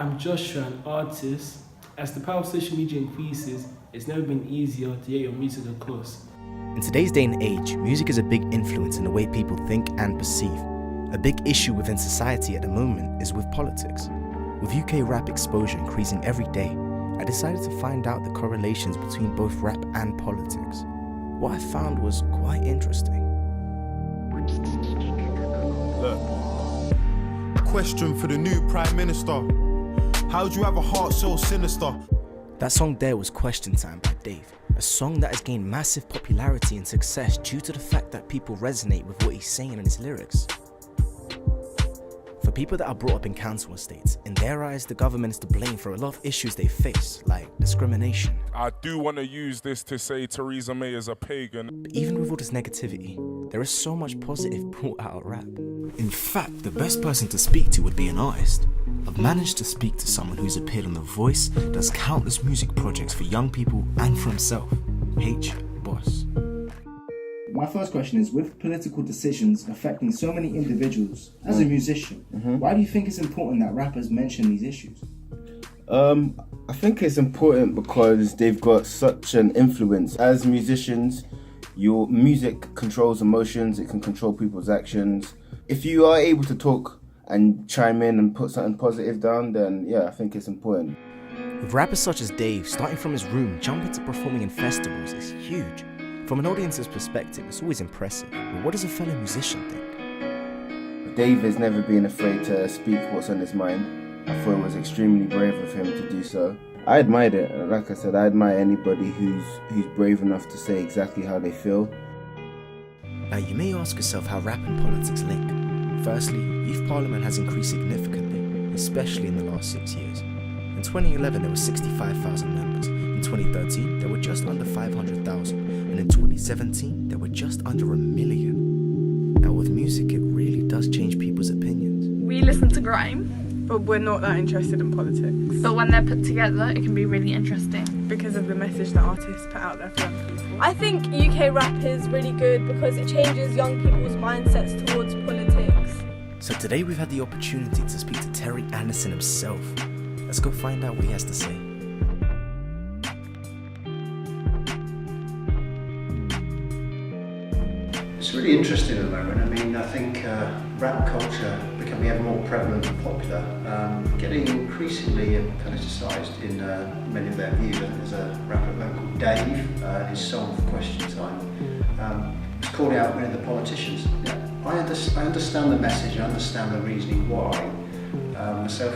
I'm Joshua, an artist. As the power of social media increases, it's never been easier to get your music across. In today's day and age, music is a big influence in the way people think and perceive. A big issue within society at the moment is with politics. With UK rap exposure increasing every day, I decided to find out the correlations between both rap and politics. What I found was quite interesting. Look. Question for the new Prime Minister. How do you have a heart so sinister? That song there was Question Time by Dave, a song that has gained massive popularity and success due to the fact that people resonate with what he's saying in his lyrics. For people that are brought up in council estates, in their eyes the government is to blame for a lot of issues they face, like discrimination. I do want to use this to say Theresa May is a pagan. But even with all this negativity, there is so much positive brought out of rap. In fact, the best person to speak to would be an artist. I've managed to speak to someone who's appeared on The Voice, does countless music projects for young people and for himself. H. Boss. My first question is, with political decisions affecting so many individuals, as a musician, why do you think it's important that rappers mention these issues? I think it's important because they've got such an influence. As musicians, your music controls emotions, it can control people's actions. If you are able to talk and chime in and put something positive down, then yeah, I think it's important. With rappers such as Dave, starting from his room, jumping to performing in festivals is huge. From an audience's perspective, it's always impressive. But what does a fellow musician think? Dave has never been afraid to speak what's on his mind. I thought it was extremely brave of him to do so. I admired it. Like I said, I admire anybody who's brave enough to say exactly how they feel. Now you may ask yourself how rap and politics link. Firstly, youth parliament has increased significantly, especially in the last 6 years. In 2011 there were 65,000 members, in 2013 there were just under 500,000, and in 2017 there were just under 1 million. Now with music it really does change people's opinions. We listen to grime, but we're not that interested in politics. But when they're put together it can be really interesting. Because of the message that artists put out there for young people. I think UK rap is really good because it changes young people's mindsets towards politics. So today we've had the opportunity to speak to Terry Anderson himself. Let's go find out what he has to say. It's really interesting at the moment. I mean, I think rap culture becoming ever more prevalent and popular, getting increasingly politicised in many of their views. I think there's a rapper called Dave, his song for Question Time, was calling out many of the politicians. Yeah, I understand the message, I understand the reasoning why. Myself,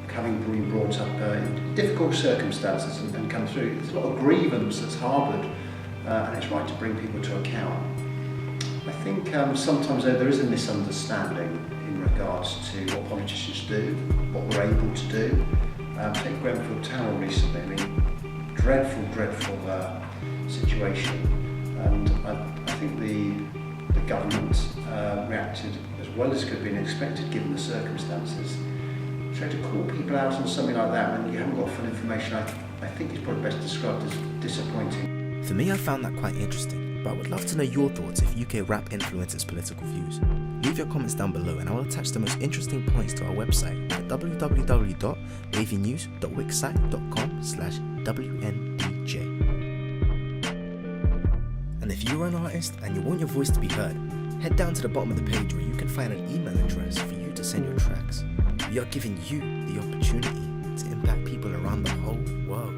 having been brought up in difficult circumstances and come through, there's a lot of grievance that's harboured, and it's right to bring people to account. I think sometimes there is a misunderstanding in regards to what politicians do, what we're able to do. Take Grenfell Tower recently, I mean, dreadful situation, and I think the government reacted as well as could have been expected given the circumstances. So to call people out on something like that when you haven't got full information, I think it's probably best described as disappointing. For me, I found that quite interesting, but I would love to know your thoughts if UK rap influences political views. Leave your comments down below and I will attach the most interesting points to our website at www.wavynews.wixsite.com/WNDJ. And if you're an artist and you want your voice to be heard, head down to the bottom of the page where you can find an email address for you to send your tracks. We are giving you the opportunity to impact people around the whole world.